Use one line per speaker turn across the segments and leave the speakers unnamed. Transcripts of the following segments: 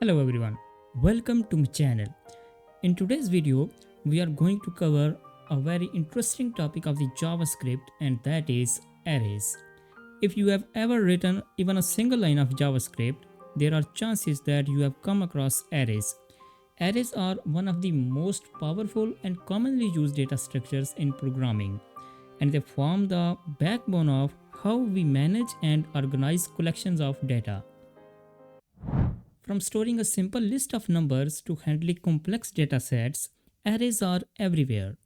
Hello everyone, welcome to my channel. In today's video, we are going to cover a very interesting topic of the JavaScript, and that is arrays. If you have ever written even a single line of JavaScript, there are chances that you have come across arrays. Arrays are one of the most powerful and commonly used data structures in programming, and they form the backbone of how we manage and organize collections of data. From storing a simple list of numbers to handling complex data sets, arrays are everywhere.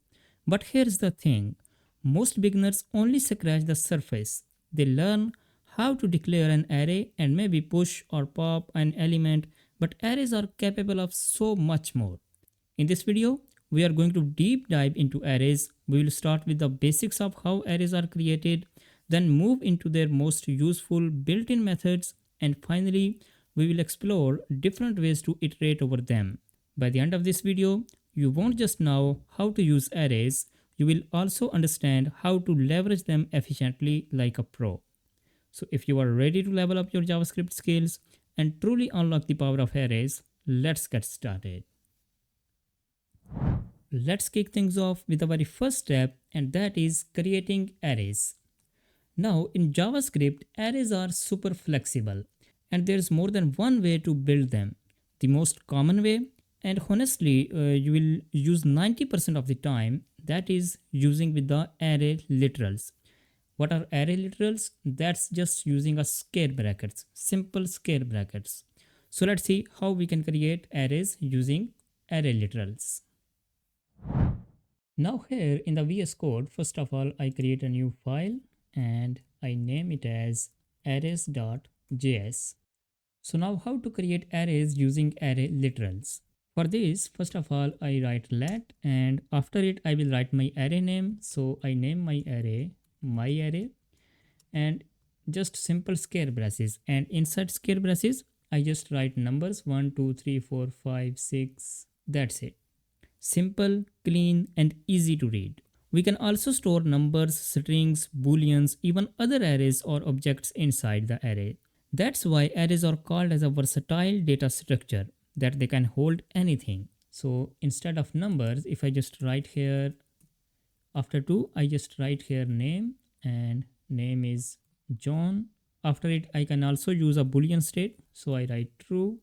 But here's the thing, most beginners only scratch the surface. They learn how to declare an array and maybe push or pop an element, but arrays are capable of so much more. In this video, we are going to deep dive into arrays. We will start with the basics of how arrays are created, then move into their most useful built-in methods, and finally, we will explore different ways to iterate over them. By the end of this video, you won't just know how to use arrays, you will also understand how to leverage them efficiently like a pro. So if you are ready to level up your JavaScript skills and truly unlock the power of arrays, let's get started. Let's kick things off with the very first step, and that is creating arrays. Now, in JavaScript, arrays are super flexible, and there's more than one way to build them. The most common way, and honestly, you will use 90% of the time, that is using with the array literals. What are array literals? That's just using a scare brackets, simple scare brackets. So let's see how we can create arrays using array literals. Now here in the VS Code, first of all, I create a new file and I name it as arrays.js. So now how to create arrays using array literals. For this, first of all, I write let, and after it I will write my array name. So I name my array, and just simple scare braces, and inside scare braces I just write numbers 1 2 3 4 5 6. That's it. Simple, clean, and easy to read. We can also store numbers, strings, booleans, even other arrays or objects inside the array. That's why arrays are called as a versatile data structure, that they can hold anything. So instead of numbers, if I just write here after 2, I just write here name, and name is John. After it, I can also use a boolean state. So I write true,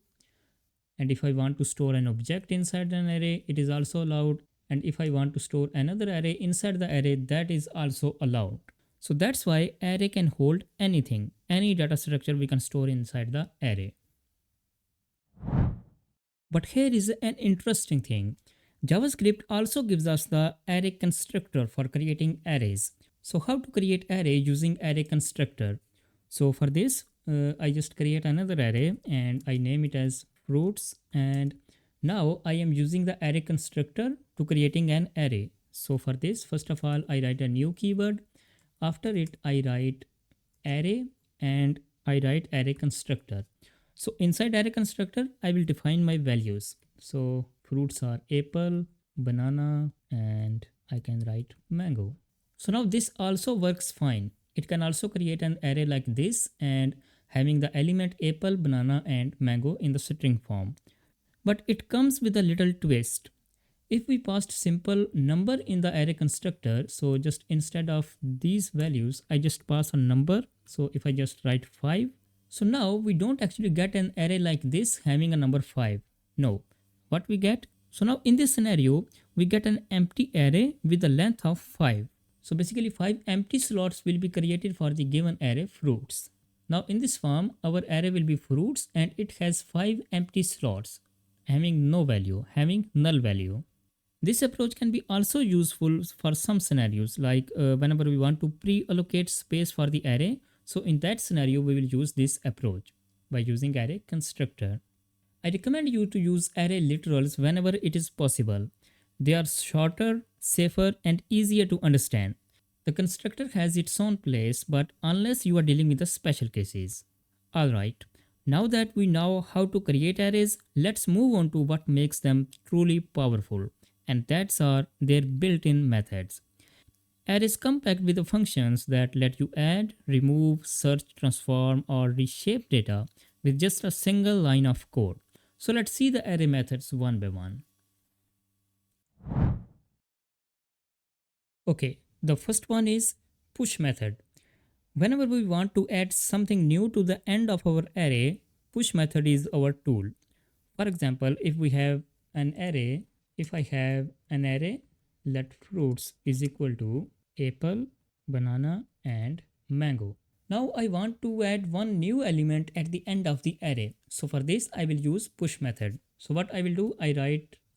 and if I want to store an object inside an array, it is also allowed, and if I want to store another array inside the array, that is also allowed. So that's why array can hold anything, any data structure we can store inside the array. But here is an interesting thing. JavaScript also gives us the array constructor for creating arrays. So how to create array using array constructor? So for this, I just create another array and I name it as fruits, and now I am using the array constructor to creating an array. So for this, first of all, I write a new keyword. After it, I write array and I write array constructor. So inside array constructor, I will define my values. So fruits are apple, banana, and I can write mango. So now this also works fine. It can also create an array like this and having the element apple, banana, and mango in the string form. But it comes with a little twist. If we passed simple number in the array constructor, so just instead of these values, I just pass a number. So if I just write 5, so now we don't actually get an array like this having a number 5. No, what we get? So now in this scenario, we get an empty array with a length of 5. So basically 5 empty slots will be created for the given array fruits. Now in this form, our array will be fruits and it has 5 empty slots having no value, having null value. This approach can be also useful for some scenarios, like whenever we want to pre-allocate space for the array. So in that scenario, we will use this approach by using array constructor. I recommend you to use array literals whenever it is possible. They are shorter, safer, and easier to understand. The constructor has its own place, but unless you are dealing with the special cases. Alright, now that we know how to create arrays, let's move on to what makes them truly powerful, and that's their built-in methods. Arrays come packed with the functions that let you add, remove, search, transform, or reshape data with just a single line of code. So let's see the array methods one by one. Okay, the first one is push method. Whenever we want to add something new to the end of our array, push method is our tool. For example, if we have an array, if I have an array, let fruits is equal to apple, banana, and mango. Now I want to add one new element at the end of the array. So for this I will use push method. So what I will do, I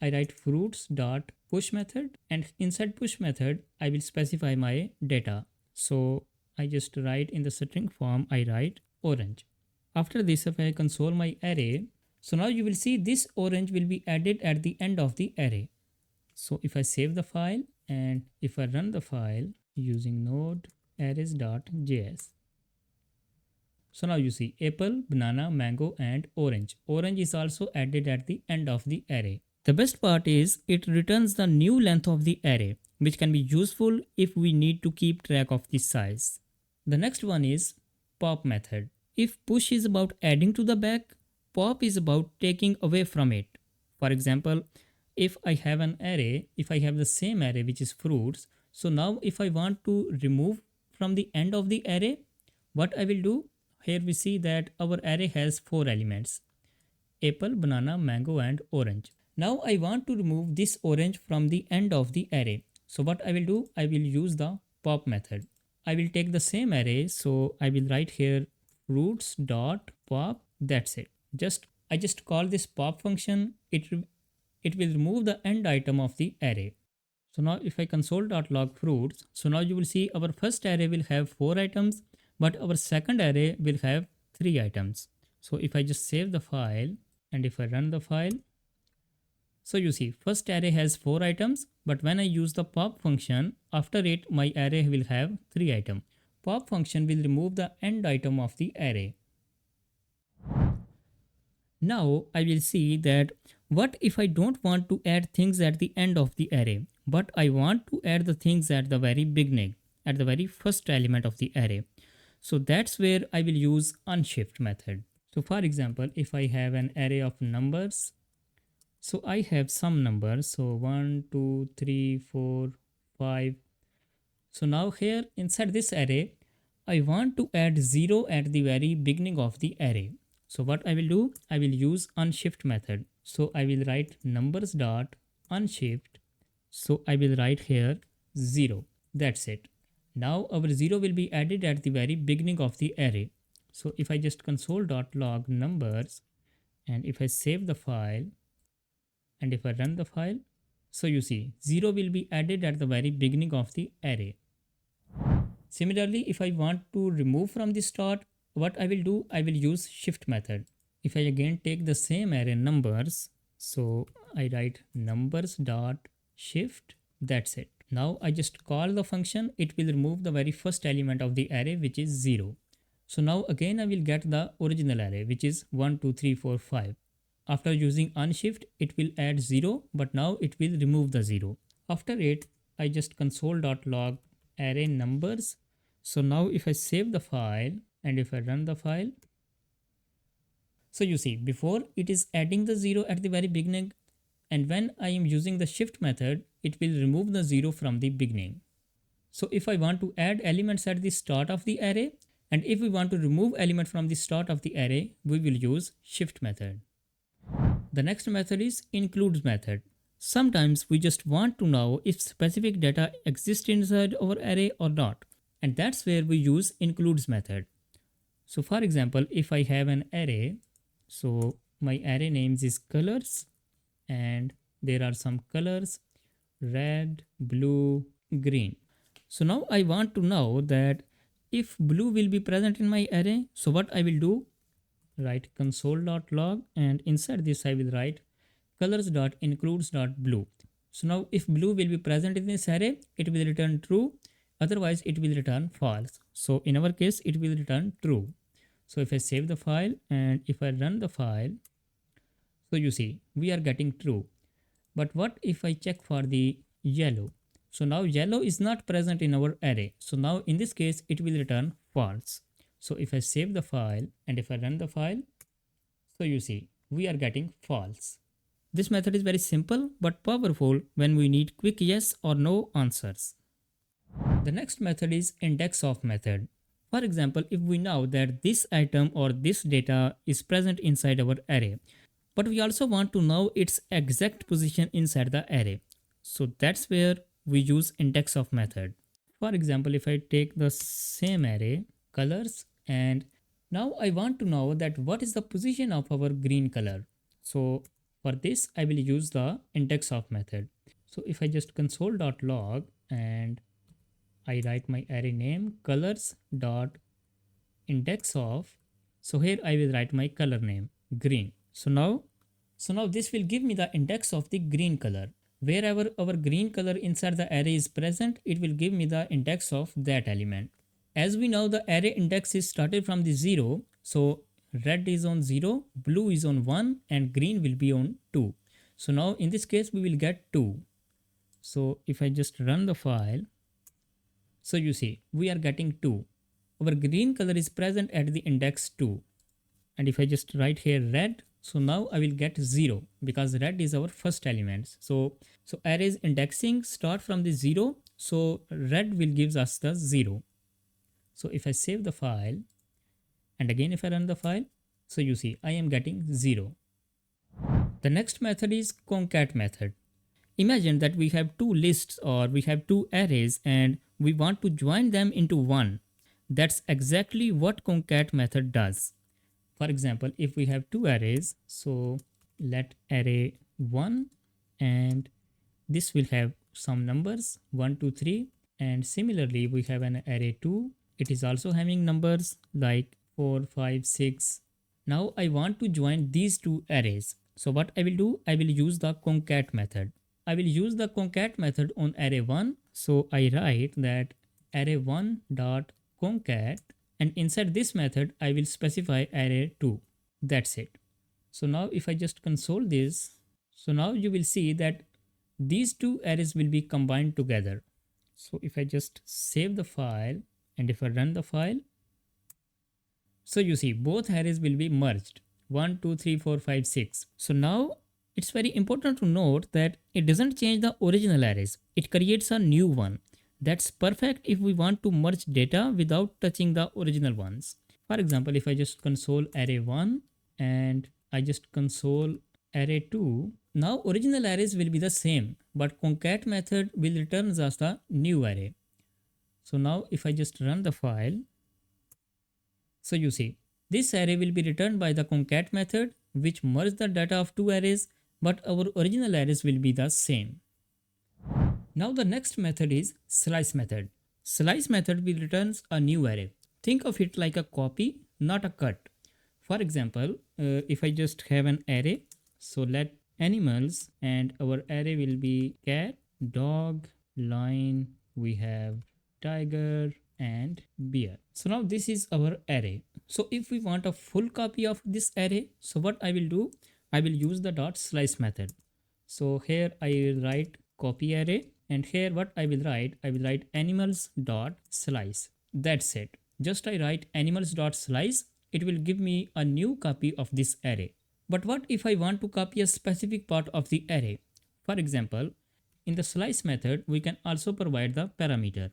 write fruits dot push method, and inside push method I will specify my data. So I just write in the string form, I write orange. After this, if I console my array, so now you will see this orange will be added at the end of the array. So if I save the file and if I run the file using node arrays.js, so now you see apple, banana, mango, and orange. Orange is also added at the end of the array. The best part is it returns the new length of the array, which can be useful if we need to keep track of the size. The next one is pop method. If push is about adding to the back, pop is about taking away from it. For example, if I have an array, if I have the same array which is fruits, so now if I want to remove from the end of the array, what I will do, here we see that our array has 4 elements: apple, banana, mango, and orange. Now I want to remove this orange from the end of the array. So what I will do, I will use the pop method. I will take the same array, so I will write here fruits dot pop. That's it. I just call this pop function. It will remove the end item of the array. So now if I console.log fruits, so now you will see our first array will have 4 items, but our second array will have 3 items. So if I just save the file and if I run the file, so you see first array has 4 items, but when I use the pop function, after it my array will have 3 items. Pop function will remove the end item of the array. Now I will see that what if I don't want to add things at the end of the array, but I want to add the things at the very beginning, at the very first element of the array. So that's where I will use unshift method. So for example, if I have an array of numbers, so I have some numbers, so 1, 2, 3, 4, 5. So now here inside this array, I want to add 0 at the very beginning of the array. So what I will do, I will use unshift method. So I will write numbers dot unshift. So I will write here 0. That's it. Now our 0 will be added at the very beginning of the array. So if I just console.log numbers and if I save the file and if I run the file, so you see 0 will be added at the very beginning of the array. Similarly, if I want to remove from the start, what I will do, I will use shift method. If I again take the same array numbers, so I write numbers dot shift. That's it. Now I just call the function, it will remove the very first element of the array, which is 0. So now again I will get the original array, which is 1, 2, 3, 4, 5. After using unshift, it will add 0, but now it will remove the 0. After it, I just console.log array numbers. So now if I save the file and if I run the file, so you see before it is adding the 0 at the very beginning, and when I am using the shift method, it will remove the 0 from the beginning. So if I want to add elements at the start of the array, and if we want to remove element from the start of the array, we will use shift method. The next method is includes method. Sometimes we just want to know if specific data exists inside our array or not, and that's where we use includes method. So for example, if I have an array, so my array names is colors and there are some colors red, blue, green. So now I want to know that if blue will be present in my array, so what I will do, write console.log and inside this I will write colors.includes.blue. So now if blue will be present in this array, it will return true, otherwise it will return false. So in our case it will return true. So if I save the file and if I run the file, so you see we are getting true. But what if I check for the yellow? So now yellow is not present in our array. So now in this case it will return false. So if I save the file and if I run the file, so you see we are getting false. This method is very simple but powerful when we need quick yes or no answers. The next method is index of method. For example, if we know that this item or this data is present inside our array, but we also want to know its exact position inside the array. So that's where we use index of method. For example, if I take the same array, colors, and now I want to know that what is the position of our green color. So for this, I will use the index of method. So if I just console.log and I write my array name colors dot index of, so here I will write my color name green. So now this will give me the index of the green color. Wherever our green color inside the array is present, it will give me the index of that element. As we know, the array index is started from the 0, so red is on 0, blue is on 1, and green will be on 2. So now in this case we will get 2. So if I just run the file, so you see we are getting 2. Our green color is present at the index 2. And if I just write here red, so now I will get 0 because red is our first element. So arrays indexing start from the 0, so red will gives us the 0. So if I save the file and again if I run the file, so you see I am getting 0. The next method is concat method. Imagine that we have two lists or we have two arrays and we want to join them into one. That's exactly what concat method does. For example, if we have two arrays, so let array 1 and this will have some numbers 1, 2, 3, and similarly we have an array 2. It is also having numbers like 4, 5, 6. Now I want to join these two arrays. So what I will do, I will use the concat method. I will use the concat method on array 1. So I write that array1 dot concat, and inside this method I will specify array 2. That's it. So now if I just console this, so now you will see that these two arrays will be combined together. So if I just save the file and if I run the file, so you see both arrays will be merged 1, 2, 3, 4, 5, 6. So now it's very important to note that it doesn't change the original arrays, it creates a new one. That's perfect if we want to merge data without touching the original ones. For example, if I just console array 1 and I just console array 2, now original arrays will be the same, but concat method will return us the new array. So now if I just run the file, so you see this array will be returned by the concat method which merge the data of two arrays, but our original arrays will be the same. Now the next method is slice method. Slice method will returns a new array. Think of it like a copy, not a cut. For example, if I just have an array, so let animals and our array will be cat, dog, lion, we have tiger and bear. So now this is our array. So if we want a full copy of this array, so what I will do, I will use the dot slice method. So here I will write copy array, and here what I will write animals dot slice. That's it. Just I write animals dot slice, it will give me a new copy of this array. But what if I want to copy a specific part of the array? For example, in the slice method we can also provide the parameter.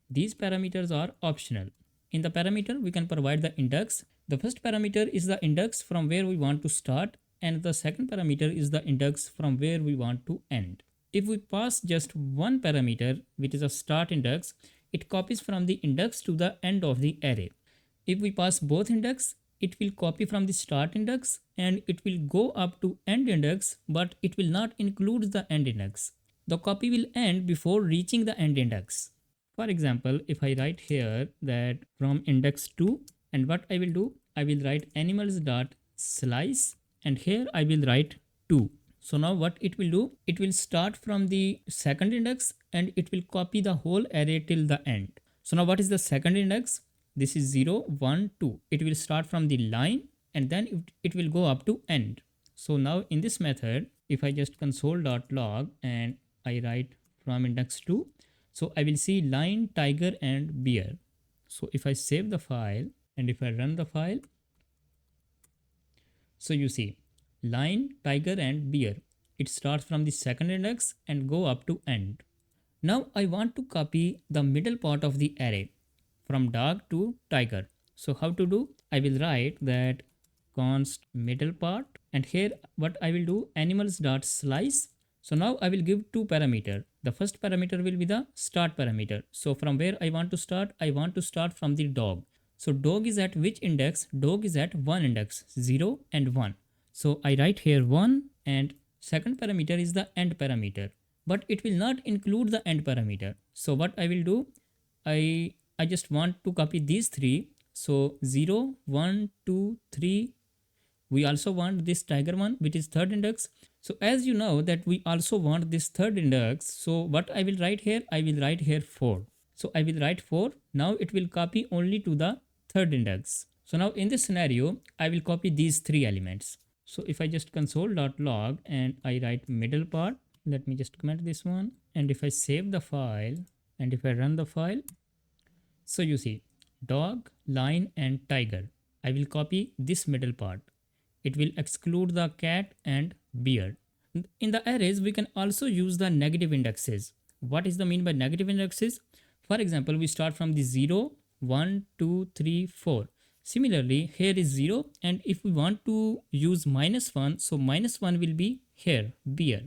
These parameters are optional. In the parameter we can provide the index. The first parameter is the index from where we want to start, and the second parameter is the index from where we want to end. If we pass just one parameter, which is a start index, it copies from the index to the end of the array. If we pass both index, it will copy from the start index and it will go up to end index, but it will not include the end index. The copy will end before reaching the end index. For example, if I write here that from index 2, and what I will do, I will write animals dot slice, and here I will write 2. So now what it will do, it will start from the second index and it will copy the whole array till the end. So now what is the second index? This is 0, 1, 2. It will start from the line and then it will go up to end. So now in this method, if I just console.log and I write from index 2, so I will see lion, tiger and bear. So if I save the file and if I run the file, so you see lion, tiger and bear. It starts from the second index and go up to end. Now I want to copy the middle part of the array from dog to tiger. So how to do? I will write that const middle part, and here what I will do, animals dot slice. So now I will give two parameter. The first parameter will be the start parameter. So from where I want to start? I want to start from the dog. So dog is at which index? Dog is at one index, 0 and 1. So I write here 1, and second parameter is the end parameter, but it will not include the end parameter. So what I will do, I just want to copy these three. So 0, 1, 2, 3. We also want this tiger one, which is third index. So as you know that we also want this third index, so what I will write here, I will write here 4. So I will write 4. Now it will copy only to the third index. So now in this scenario, I will copy these three elements. So if I just console.log and I write middle part, let me just comment this one. And if I save the file and if I run the file, so you see dog, lion and tiger. I will copy this middle part. It will exclude the cat and bear. In the arrays, we can also use the negative indexes. What is the mean by negative indexes? For example, we start from the 0, 1, 2, 3, 4. Similarly, here is 0, and if we want to use -1, so -1 will be here, bear.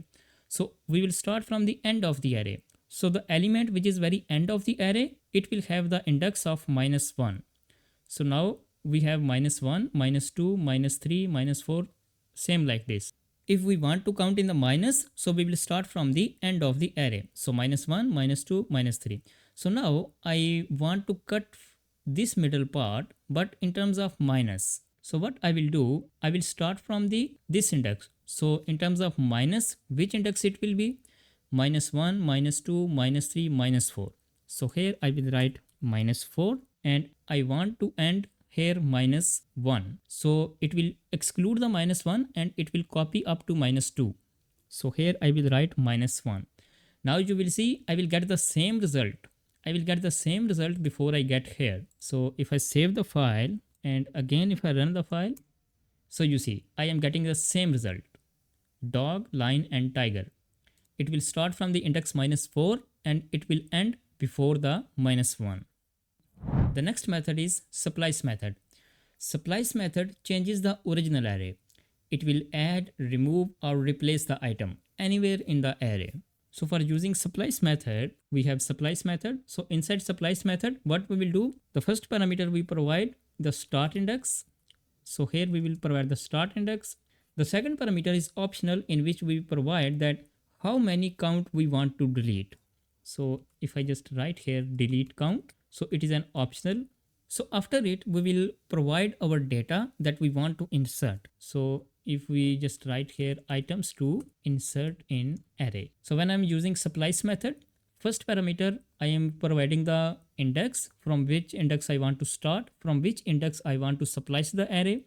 So we will start from the end of the array. So the element which is very end of the array, it will have the index of -1. So now we have -1, -2, -3, -4, same like this. If we want to count in the minus, so we will start from the end of the array. So -1, -2, -3. So now I want to cut this middle part, but in terms of minus. So what I will do, I will start from this index. So in terms of minus, which index it will be? -1, -2, -3, -4. So here I will write -4, and I want to end here -1. So it will exclude the -1 and it will copy up to -2. So here I will write -1. Now you will see I will get the same result. I will get the same result before I get here. So if I save the file and again if I run the file, so you see I am getting the same result. Dog, lion and tiger. It will start from the index -4 and it will end before the -1. The next method is splice method. Splice method changes the original array. It will add, remove or replace the item anywhere in the array. So for using splice method, we have splice method. So inside splice method, what we will do, the first parameter we provide the start index. So here we will provide the start index. The second parameter is optional, in which we provide that how many count we want to delete. So if I just write here delete count, so it is an optional. So after it, we will provide our data that we want to insert. So if we just write here items to insert in array. So when I'm using splice method, first parameter, I am providing the index, from which index I want to start, from which index I want to splice the array.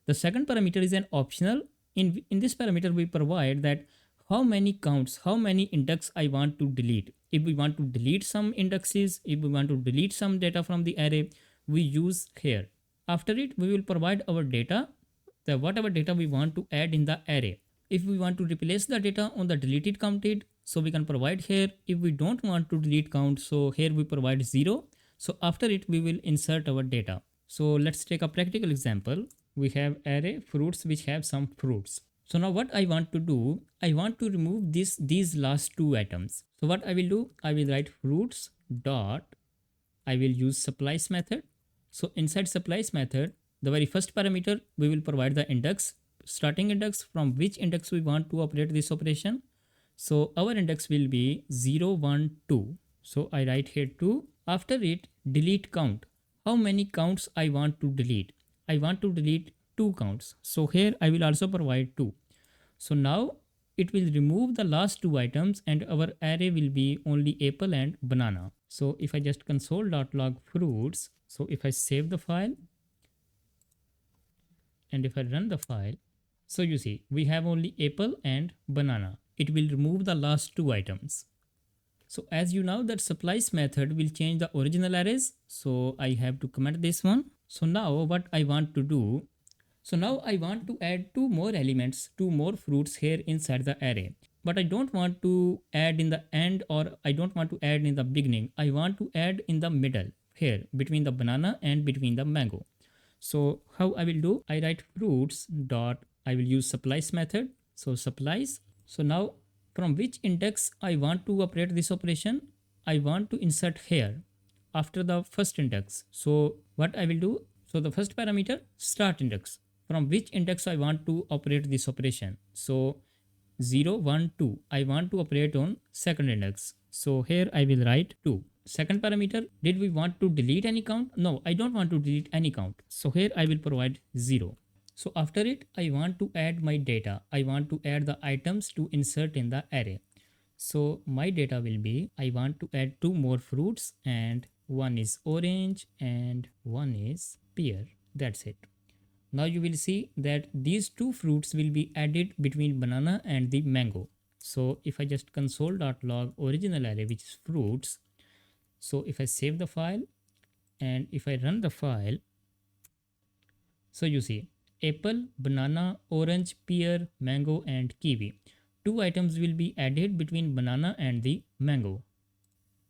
The second parameter is an optional. In this parameter, we provide that how many counts, how many index I want to delete. If we want to delete some indexes, if we want to delete some data from the array, we use here. After it, we will provide our data, the whatever data we want to add in the array. If we want to replace the data on the deleted counted, so we can provide here. If we don't want to delete count, so here we provide 0. So after it, we will insert our data. So let's take a practical example. We have array fruits which have some fruits. So now what I want to do, I want to remove these last two items. So what I will do, I will write fruits dot, I will use splice method. So inside splice method, the very first parameter, we will provide the index, starting index, from which index we want to operate this operation. So our index will be 0, 1, 2. So I write here 2. After it, delete count. How many counts I want to delete? I want to delete 2 counts. So here I will also provide 2. So now it will remove the last two items and our array will be only apple and banana. So if I just console.log fruits, so if I save the file and if I run the file, so you see we have only apple and banana. It will remove the last two items. So as you know that splice method will change the original arrays. So I have to comment this one. So now what I want to do, So now I want to add two more elements, two more fruits here inside the array. But I don't want to add in the end, or I don't want to add in the beginning. I want to add in the middle here between the banana and between the mango. So how I will do? I write fruits dot, I will use supplies method. So supplies. So now from which index I want to operate this operation? I want to insert here after the first index. So what I will do? So the first parameter start index. From which index I want to operate this operation? So 0, 1, 2. I want to operate on second index. So here I will write 2. Second parameter, did we want to delete any count? No, I don't want to delete any count. So here I will provide 0. So after it, I want to add my data. I want to add the items to insert in the array. So my data will be, I want to add two more fruits, and one is orange and one is pear. That's it. Now you will see that these two fruits will be added between banana and the mango. So if I just console.log original array, which is fruits, so if I save the file and if I run the file, so you see apple, banana, orange, pear, mango and kiwi. Two items will be added between banana and the mango.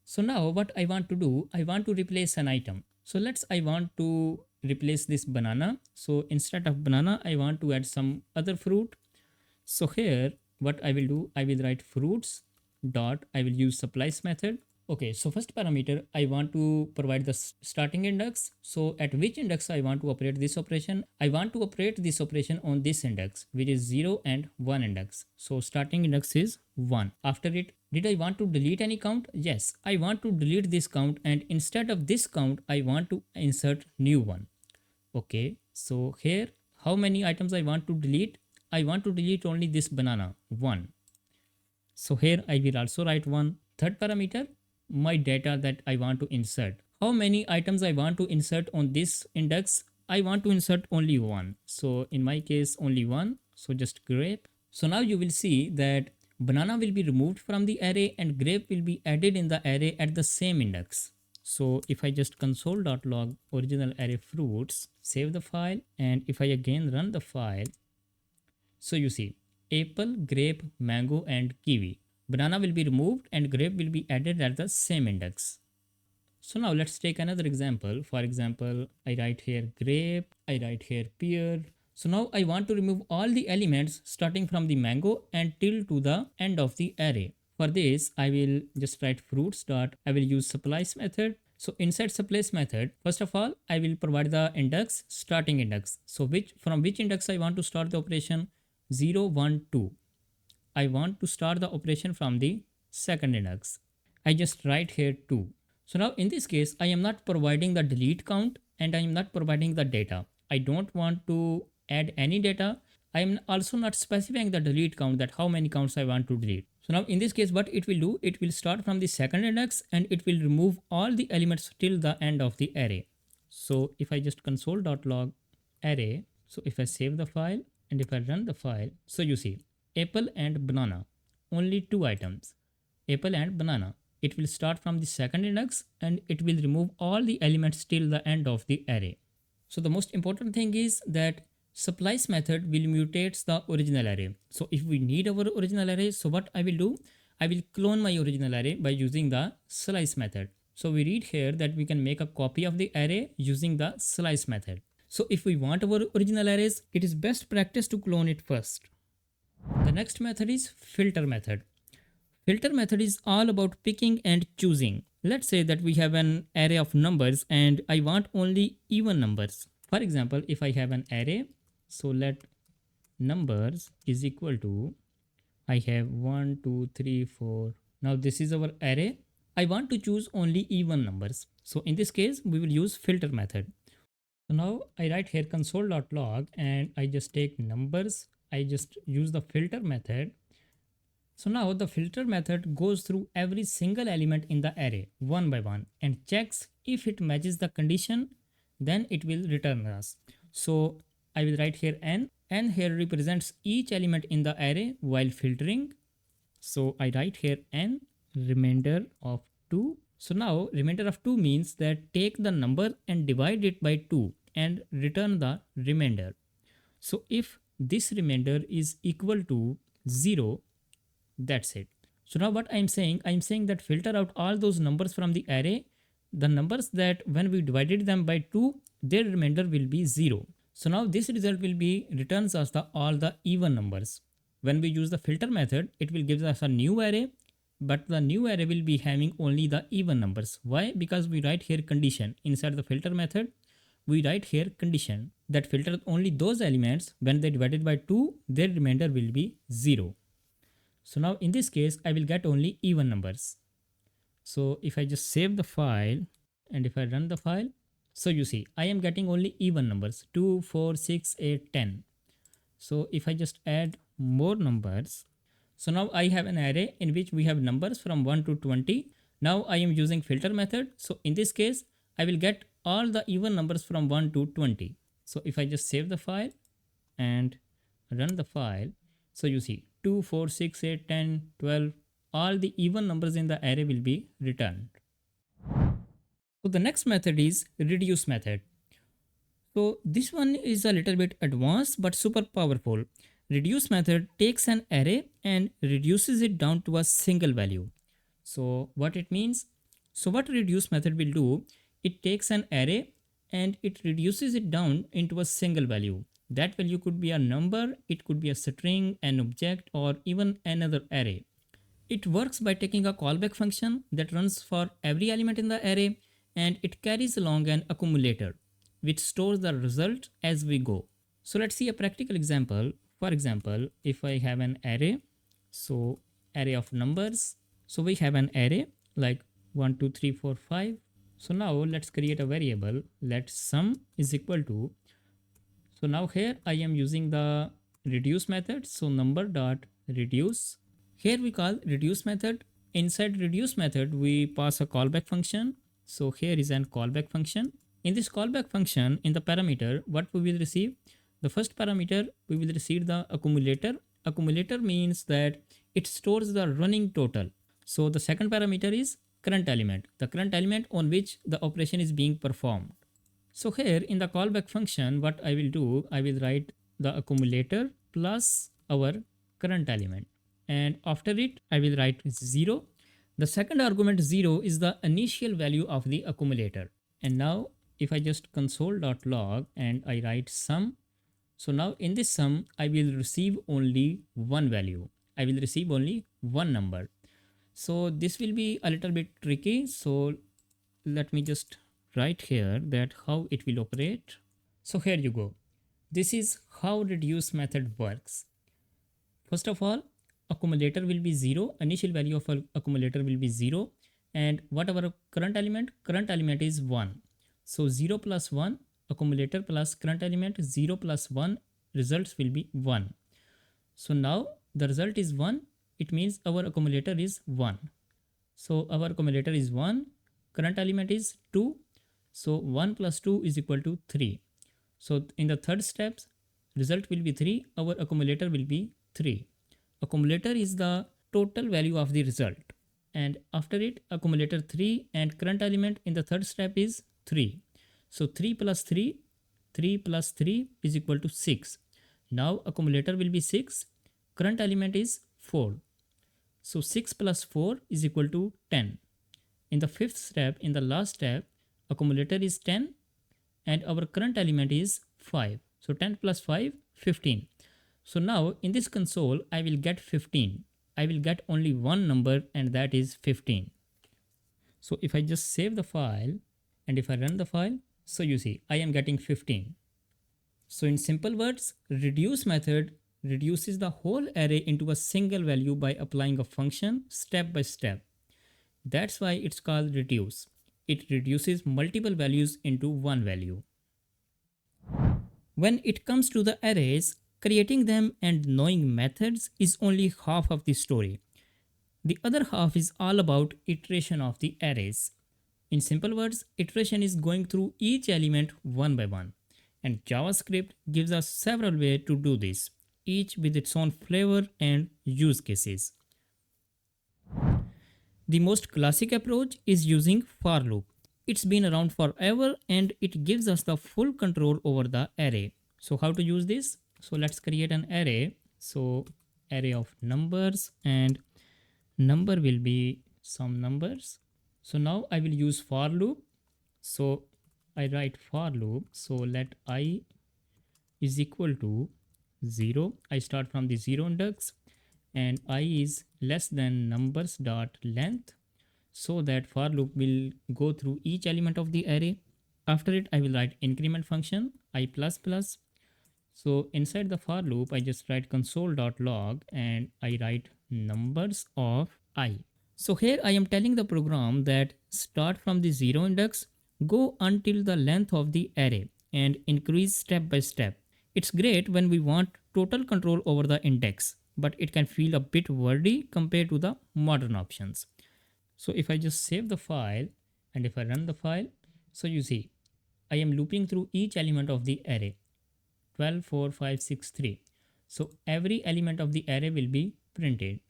So now what I want to do, I want to replace an item. So I want to replace this banana. So instead of banana, I want to add some other fruit. So here what I will do, I will write fruits dot, I will use supplies method. Okay, so first parameter, I want to provide the starting index. So at which index I want to operate this operation? I want to operate this operation on this index, which is 0 and 1 index. So starting index is 1. After it, did I want to delete any count? Yes, I want to delete this count, and instead of this count, I want to insert new one. Okay, so here, how many items I want to delete? I want to delete only this banana, 1. So here I will also write 1. Third parameter, my data that I want to insert. How many items I want to insert on this index? I want to insert only 1. So in my case, only 1. So just grape. So now you will see that banana will be removed from the array and grape will be added in the array at the same index. So if I just console.log original array fruits, save the file, and if I again run the file, so you see apple, grape, mango and kiwi. Banana will be removed and grape will be added at the same index. So now let's take another example. For example, I write here grape, I write here pear. So now I want to remove all the elements starting from the mango and till to the end of the array. For this, I will just write fruits dot, I will use supplies method. So inside supplies method, first of all, I will provide the index, starting index. So from which index I want to start the operation? 0, 1, 2. I want to start the operation from the second index. I just write here 2. So now in this case, I am not providing the delete count and I am not providing the data. I don't want to add any data. I am also not specifying the delete count, that how many counts I want to delete. So now in this case, what it will do, it will start from the second index and it will remove all the elements till the end of the array. So if I just console.log array, so if I save the file and if I run the file, so you see apple and banana, only two items, apple and banana. It will start from the second index and it will remove all the elements till the end of the array. So the most important thing is that supplies method will mutate the original array. So if we need our original array, so what I will do, I will clone my original array by using the slice method. So we read here that we can make a copy of the array using the slice method. So if we want our original arrays, it is best practice to clone it first. The next method is filter method. Filter method is all about picking and choosing. Let's say that we have an array of numbers and I want only even numbers. For example, if I have an array, so let numbers is equal to, I have 1, 2, 3, 4. Now this is our array. I want to choose only even numbers. So in this case, we will use filter method. So now I write here console.log and I just take numbers. I just use the filter method. So now the filter method goes through every single element in the array one by one and checks if it matches the condition, then it will return us. So I will write here n. N here represents each element in the array while filtering. So I write here n remainder of 2. So now remainder of 2 means that take the number and divide it by 2 and return the remainder. So if this remainder is equal to 0, that's it. So now what I'm saying that filter out all those numbers from the array, the numbers that when we divided them by 2, their remainder will be 0. So now this result will be returns us all the even numbers. When we use the filter method, it will give us a new array, but the new array will be having only the even numbers. Why? Because we write here condition inside the filter method. We write here condition that filters only those elements when they divided by 2, their remainder will be 0. So now in this case, I will get only even numbers. So if I just save the file and if I run the file, so you see I am getting only even numbers 2, 4, 6, 8, 10. So if I just add more numbers, so now I have an array in which we have numbers from 1 to 20. Now I am using filter method. So in this case, I will get all the even numbers from 1 to 20. So if I just save the file and run the file, so you see 2, 4, 6, 8, 10, 12, all the even numbers in the array will be returned. So the next method is reduce method. So this one is a little bit advanced but super powerful. Reduce method takes an array and reduces it down to a single value. So what it means? So what reduce method will do, it takes an array and it reduces it down into a single value. That value could be a number, it could be a string, an object, or even another array. It works by taking a callback function that runs for every element in the array and it carries along an accumulator which stores the result as we go. So let's see a practical example. For example, if I have an array, so array of numbers. So we have an array like 1, 2, 3, 4, 5. So now let's create a variable. Let sum is equal to. So now here I am using the reduce method. So number dot reduce. Here we call reduce method. Inside reduce method we pass a callback function. So here is an callback function. In this callback function, in the parameter, what we will receive? The first parameter we will receive the accumulator. Accumulator means that it stores the running total. So the second parameter is current element, the current element on which the operation is being performed. So here in the callback function, what I will do, I will write the accumulator plus our current element. And after it, I will write 0. The second argument 0 is the initial value of the accumulator. And now if I just console.log and I write sum, so now in this sum, I will receive only one value. I will receive only one number. So this will be a little bit tricky. So let me just write here that how it will operate. So here you go. This is how reduce method works. First of all, accumulator will be 0. Initial value of accumulator will be 0. And whatever current element is 1. So 0 plus 1, accumulator plus current element, 0 plus 1, results will be 1. So now the result is 1. It means our accumulator is 1. So our accumulator is 1. Current element is 2. So 1 plus 2 is equal to 3. So in the third steps, result will be 3. Our accumulator will be 3. Accumulator is the total value of the result. And after it, accumulator 3 and current element in the third step is 3. So 3 plus 3 is equal to 6. Now accumulator will be 6. Current element is 4. So 6 plus 4 is equal to 10. In the fifth step, in the last step, accumulator is 10 and our current element is 5. So 10 plus 5, 15. So now in this console, I will get 15. I will get only one number and that is 15. So if I just save the file and if I run the file, so you see I am getting 15. So in simple words, reduce method reduces the whole array into a single value by applying a function step by step. That's why it's called reduce. It reduces multiple values into one value. When it comes to the arrays, creating them and knowing methods is only half of the story. The other half is all about iteration of the arrays. In simple words, iteration is going through each element one by one. And JavaScript gives us several ways to do this, each with its own flavor and use cases. The most classic approach is using for loop. It's been around forever and it gives us the full control over the array. So how to use this? So let's create an array. So array of numbers, and number will be some numbers. So now I will use for loop. So I write for loop. So let I is equal to 0. I start from the 0 index, and I is less than numbers dot length, so that for loop will go through each element of the array. After it, I will write increment function I plus plus. So inside the for loop, I just write console.log and I write numbers of I. So here I am telling the program that start from the 0 index, go until the length of the array and increase step by step. It's great when we want total control over the index, but it can feel a bit wordy compared to the modern options. So if I just save the file and if I run the file, so you see I am looping through each element of the array 12, 4, 5, 6, 3. So every element of the array will be printed.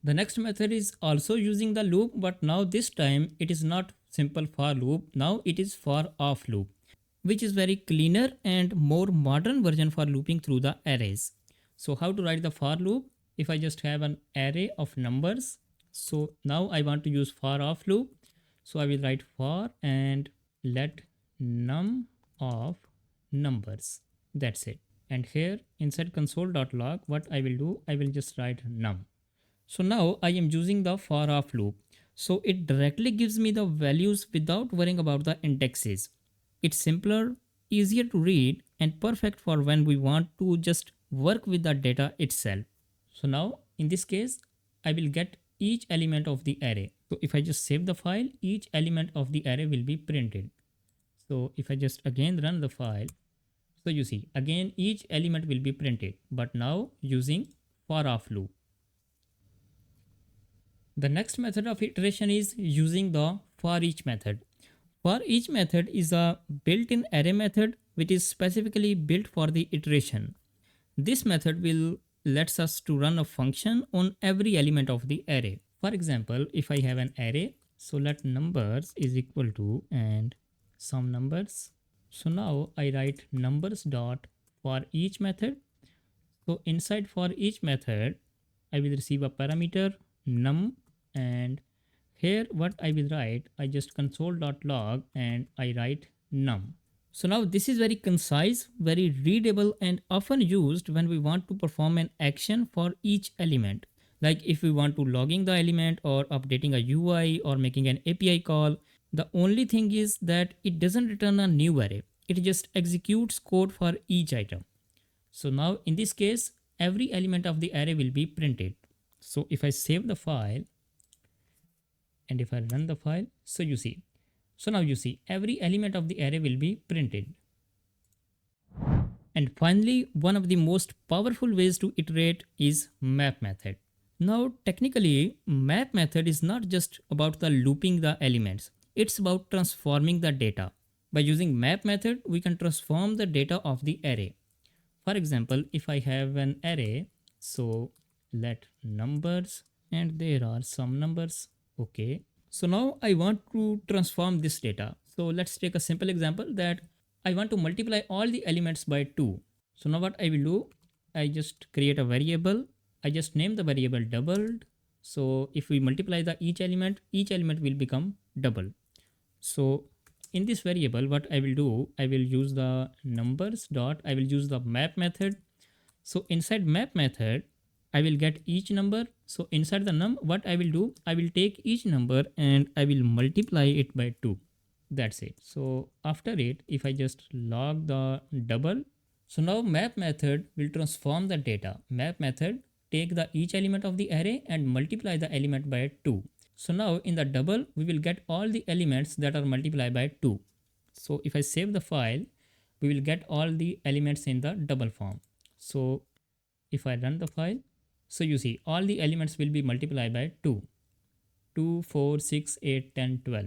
The next method is also using the loop, but now this time it is not simple for loop. Now it is for off loop, which is very cleaner and more modern version for looping through the arrays. So how to write the for loop? If I just have an array of numbers, so now I want to use for off loop. So I will write for and let num of numbers. That's it. And here inside console.log, what I will do, I will just write num. So now I am using the for off loop. So it directly gives me the values without worrying about the indexes. It's simpler, easier to read, and perfect for when we want to just work with the data itself. So now in this case, I will get each element of the array. So if I just save the file, each element of the array will be printed. So if I just again run the file, so you see again each element will be printed, but now using for off loop. The next method of iteration is using the forEach method. ForEach method is a built-in array method which is specifically built for the iteration. This method will lets us to run a function on every element of the array. For example, if I have an array, so let numbers is equal to and some numbers. So now I write numbers dot for each method. So inside for each method, I will receive a parameter num, and here what I will write, I just console.log and I write num. So now this is very concise, very readable, and often used when we want to perform an action for each element. Like if we want to logging the element or updating a UI or making an API call, the only thing is that it doesn't return a new array. It just executes code for each item. So now in this case, every element of the array will be printed. So if I save the file and if I run the file, so you see. So now you see every element of the array will be printed. And finally, one of the most powerful ways to iterate is map method. Now technically, map method is not just about the looping the elements. It's about transforming the data. By using map method, we can transform the data of the array. For example, if I have an array, so let numbers and there are some numbers. Okay. So now I want to transform this data. So let's take a simple example that I want to multiply all the elements by 2. So now what I will do, I just create a variable. I just name the variable doubled. So if we multiply the each element will become double. So in this variable, what I will do, I will use the numbers dot, I will use the map method. So inside map method, I will get each number. So inside the num, what I will do, I will take each number and I will multiply it by 2. That's it. So after it, if I just log the double, so now map method will transform the data. Map method take the each element of the array and multiply the element by 2. So now in the double, we will get all the elements that are multiplied by 2. So if I save the file, we will get all the elements in the double form. So if I run the file, so you see all the elements will be multiplied by 2. 2, 4, 6, 8, 10, 12.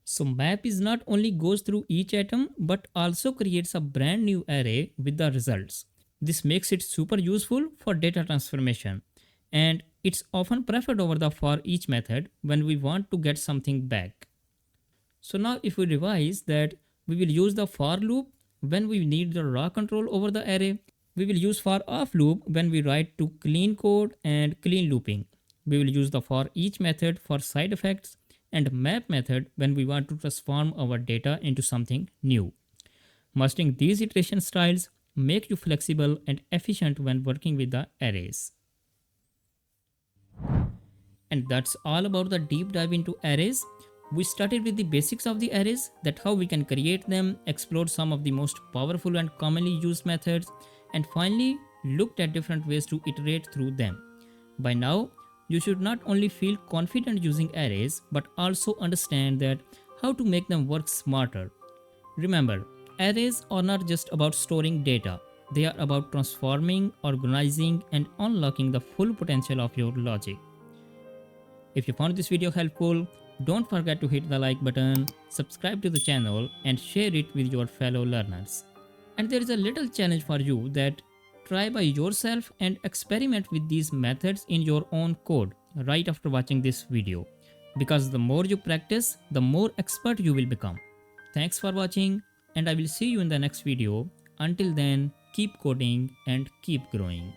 So map is not only goes through each atom but also creates a brand new array with the results. This makes it super useful for data transformation, and it's often preferred over the for each method when we want to get something back. So now if we revise that, we will use the for loop when we need the raw control over the array. We will use for off loop when we write to clean code and clean looping. We will use the for each method for side effects and map method when we want to transform our data into something new. Mastering these iteration styles make you flexible and efficient when working with the arrays. And that's all about the deep dive into arrays. We started with the basics of the arrays, that how we can create them, explored some of the most powerful and commonly used methods, and finally looked at different ways to iterate through them. By now, you should not only feel confident using arrays but also understand that how to make them work smarter. Remember, arrays are not just about storing data. They are about transforming, organizing, and unlocking the full potential of your logic. If you found this video helpful, don't forget to hit the like button, subscribe to the channel, and share it with your fellow learners. And there is a little challenge for you, that try by yourself and experiment with these methods in your own code right after watching this video. Because the more you practice, the more expert you will become. Thanks for watching, and I will see you in the next video. Until then, keep coding and keep growing.